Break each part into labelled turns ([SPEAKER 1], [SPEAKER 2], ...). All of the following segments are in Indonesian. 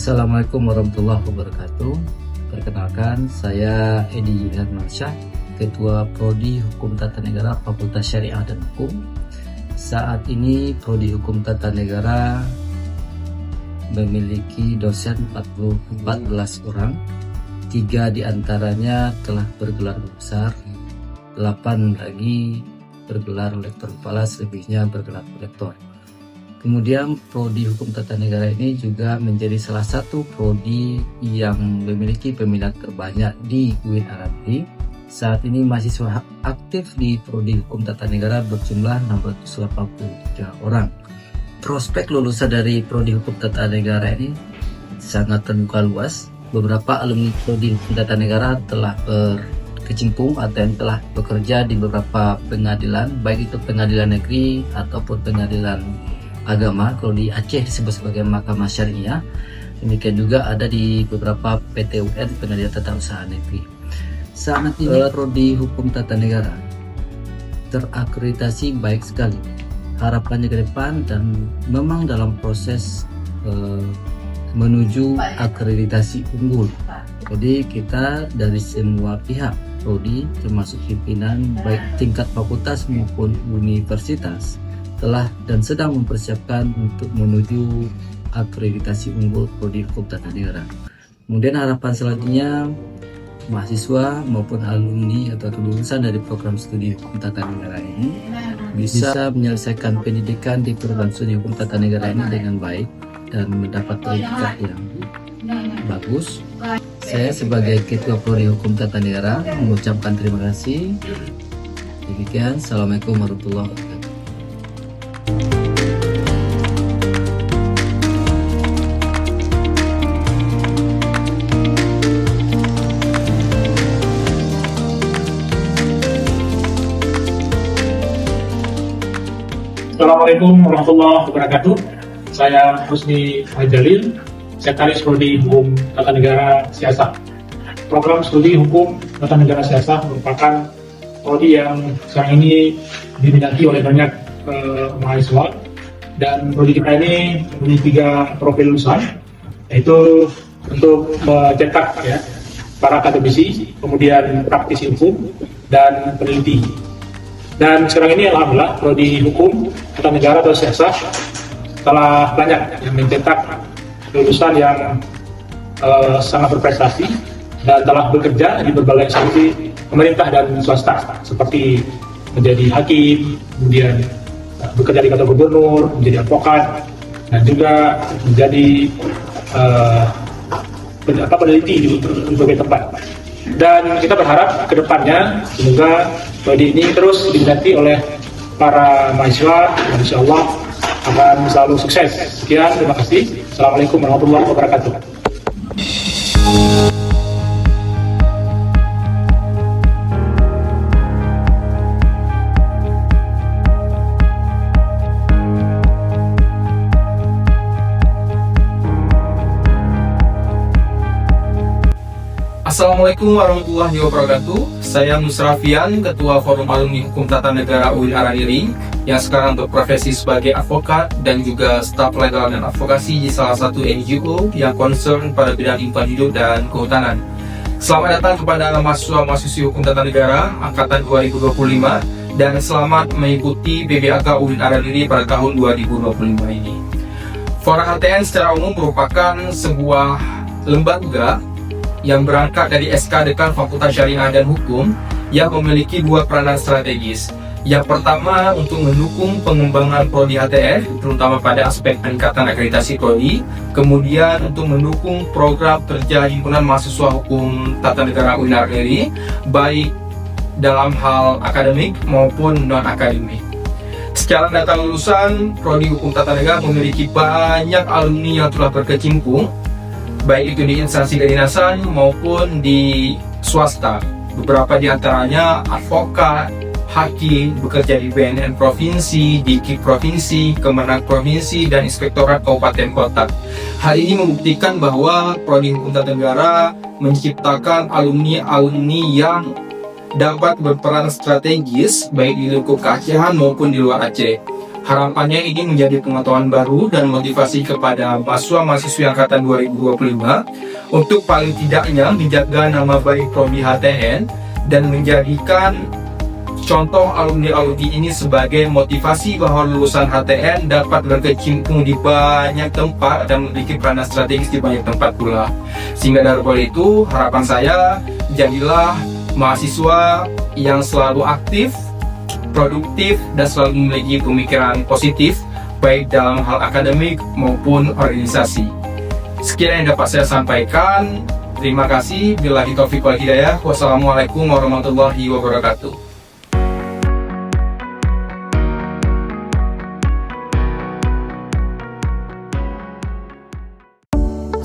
[SPEAKER 1] Assalamualaikum warahmatullahi wabarakatuh. Perkenalkan, saya Edi Hermansyah, Ketua Prodi Hukum Tata Negara Fakultas Syariah dan Hukum. Saat ini Prodi Hukum Tata Negara memiliki dosen 14 orang. 3 diantaranya telah bergelar besar, 8 lagi bergelar lektor kepala, selebihnya bergelar lektor. Kemudian Prodi Hukum Tata Negara ini juga menjadi salah satu prodi yang memiliki peminat terbanyak di UIN Arab-Negeri. Saat ini mahasiswa aktif di Prodi Hukum Tata Negara berjumlah 683 orang. Prospek lulusan dari Prodi Hukum Tata Negara ini sangat terbuka luas. Beberapa alumni Prodi Hukum Tata Negara telah berkecimpung atau yang telah bekerja di beberapa pengadilan, baik itu pengadilan negeri ataupun pengadilan agama. Kalau di Aceh disebut sebagai Mahkamah Syariah. Demikian juga ada di beberapa PTUN, Pengadilan Tata Usaha Negeri. Saat ini Prodi Hukum Tata Negara terakreditasi baik sekali. Harapannya ke depan dan memang dalam proses menuju akreditasi unggul. Jadi kita dari semua pihak Prodi, termasuk pimpinan baik tingkat fakultas maupun universitas, telah dan sedang mempersiapkan untuk menuju akreditasi unggul Prodi Hukum Tata Negara. Kemudian harapan selanjutnya mahasiswa maupun alumni atau lulusan dari program studi Hukum Tata Negara ini bisa menyelesaikan pendidikan di program studi Hukum Tata Negara ini dengan baik dan mendapat predikat yang bagus. Saya sebagai Ketua Prodi Hukum Tata Negara mengucapkan terima kasih. Demikian, Assalamualaikum warahmatullahi wabarakatuh.
[SPEAKER 2] Assalamualaikum warahmatullahi wabarakatuh. Saya Husni Fajalil, Sekretaris Prodi Hukum Tata Negara Siasat. Program studi Hukum Tata Negara Siasat merupakan prodi yang sekarang ini diminati oleh banyak mahasiswa, dan prodi kita ini memiliki 3 profil lulusan, yaitu untuk mencetak para akademisi, kemudian praktisi hukum, dan peneliti. Dan sekarang ini alhamdulillah Prodi Hukum Tata Negara atau Siasat telah banyak yang mencetak lulusan yang sangat berprestasi dan telah bekerja di berbagai instansi pemerintah dan swasta, seperti menjadi hakim, kemudian bekerja di kantor gubernur, menjadi advokat, dan juga menjadi peneliti di berbagai tempat. Dan kita berharap ke depannya semoga prodi ini terus diminati oleh para mahasiswa, dan insya Allah akan selalu sukses. Sekian, terima kasih. Assalamualaikum warahmatullahi wabarakatuh.
[SPEAKER 3] Assalamualaikum warahmatullahi wabarakatuh. Saya Nusrafian, Ketua Forum Alumni Hukum Tata Negara UIN Arab-Negeri, yang sekarang berprofesi sebagai advokat dan juga staf legal dan advokasi di salah satu NGO yang concern pada bidang lingkungan hidup dan kehutanan. Selamat datang kepada mahasiswa-mahasiswi Hukum Tata Negara Angkatan 2025 dan selamat mengikuti BBAK UIN Arab-Negeri pada tahun 2025 ini. Fora HTN secara umum merupakan sebuah lembaga yang berangkat dari SK Dekan Fakultas Syariah dan Hukum yang memiliki 2 peranan strategis. Yang pertama, untuk mendukung pengembangan Prodi HTN, terutama pada aspek peningkatan akreditasi Prodi. Kemudian untuk mendukung program kerja Himpunan Mahasiswa Hukum Tata Negara UIN Arab-Negeri, baik dalam hal akademik maupun non-akademik. Secara data lulusan, Prodi Hukum Tata Negara memiliki banyak alumni yang telah berkecimpung, baik itu di instansi kedinasan maupun di swasta. Beberapa di antaranya advokat, hakim, bekerja di BNN Provinsi, di KIK Provinsi, Kemenang Provinsi, dan Inspektorat Kabupaten Kota. Hal ini membuktikan bahwa Prodi Hukum Tata Negara menciptakan alumni-alumni yang dapat berperan strategis baik di lingkup keacehan maupun di luar Aceh. Harapannya ini menjadi pengetahuan baru dan motivasi kepada mahasiswa-mahasiswi angkatan 2025 untuk paling tidaknya menjaga nama baik Prodi HTN dan menjadikan contoh alumni-alumni ini sebagai motivasi bahwa lulusan HTN dapat berkecimpung di banyak tempat dan memiliki peranan strategis di banyak tempat pula. Sehingga dari hal itu, harapan saya jadilah mahasiswa yang selalu aktif, produktif, dan selalu memiliki pemikiran positif baik dalam hal akademik maupun organisasi. Sekian yang dapat saya sampaikan. Terima kasih. Billahi taufiq wal hidayah. Wassalamualaikum warahmatullahi wabarakatuh.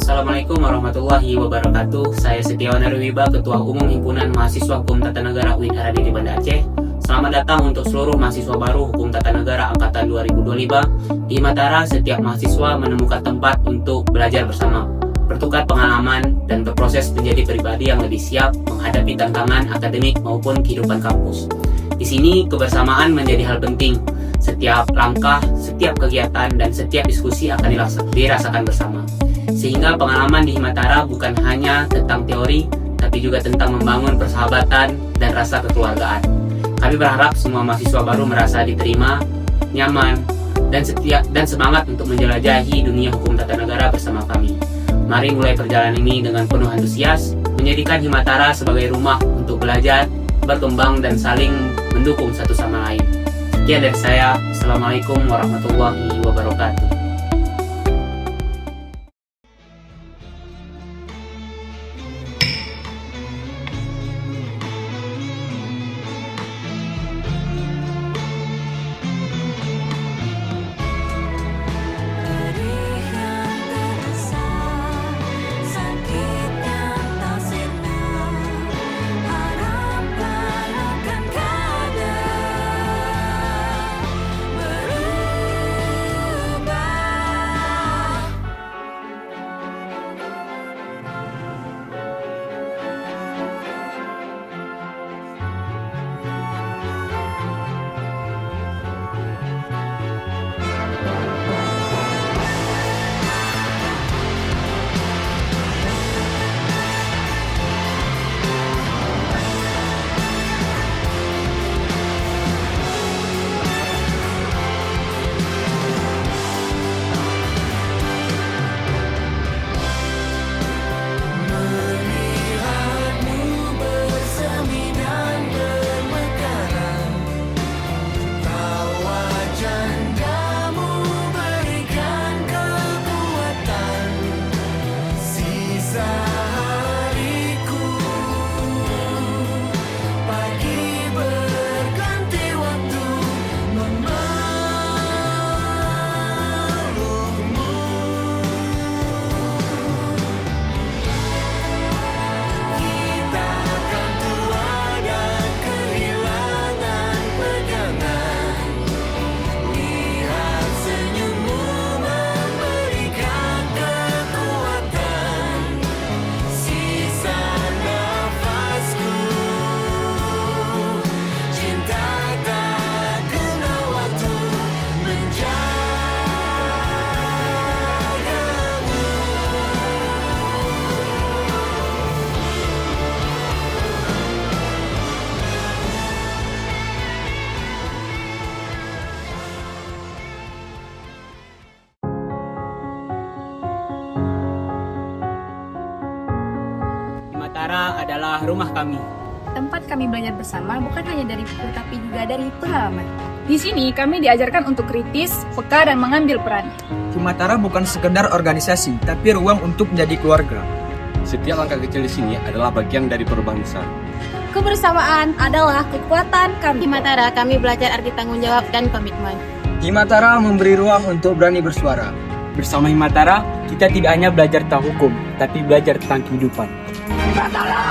[SPEAKER 4] Assalamualaikum warahmatullahi wabarakatuh. Saya Setiawan Arwiba, Ketua Umum Himpunan Mahasiswa Hukum Tata Negara UIN Haradiri Banda Aceh. Selamat datang untuk seluruh mahasiswa baru Hukum Tata Negara Angkatan 2025. Di Himatara, setiap mahasiswa menemukan tempat untuk belajar bersama, bertukar pengalaman, dan berproses menjadi pribadi yang lebih siap menghadapi tantangan akademik maupun kehidupan kampus. Di sini, kebersamaan menjadi hal penting. Setiap langkah, setiap kegiatan, dan setiap diskusi akan dirasakan bersama. Sehingga pengalaman di Himatara bukan hanya tentang teori, tapi juga tentang membangun persahabatan dan rasa kekeluargaan. Kami berharap semua mahasiswa baru merasa diterima, nyaman, dan semangat untuk menjelajahi dunia hukum tata negara bersama kami. Mari mulai perjalanan ini dengan penuh antusias, menjadikan Himatara sebagai rumah untuk belajar, berkembang, dan saling mendukung satu sama lain. Sekian dari saya. Assalamualaikum warahmatullahi wabarakatuh. Himatara adalah rumah kami.
[SPEAKER 5] Tempat kami belajar bersama bukan hanya dari buku, tapi juga dari pengalaman.
[SPEAKER 6] Di sini kami diajarkan untuk kritis, peka, dan mengambil peran.
[SPEAKER 7] Himatara bukan sekedar organisasi, tapi ruang untuk menjadi keluarga.
[SPEAKER 8] Setiap langkah kecil di sini adalah bagian dari perubahan besar.
[SPEAKER 5] Kebersamaan adalah kekuatan kami.
[SPEAKER 9] Himatara, kami belajar arti tanggung jawab dan komitmen.
[SPEAKER 7] Himatara memberi ruang untuk berani bersuara.
[SPEAKER 10] Bersama Himatara, kita tidak hanya belajar tentang hukum, tapi belajar tentang kehidupan.
[SPEAKER 11] Himatara!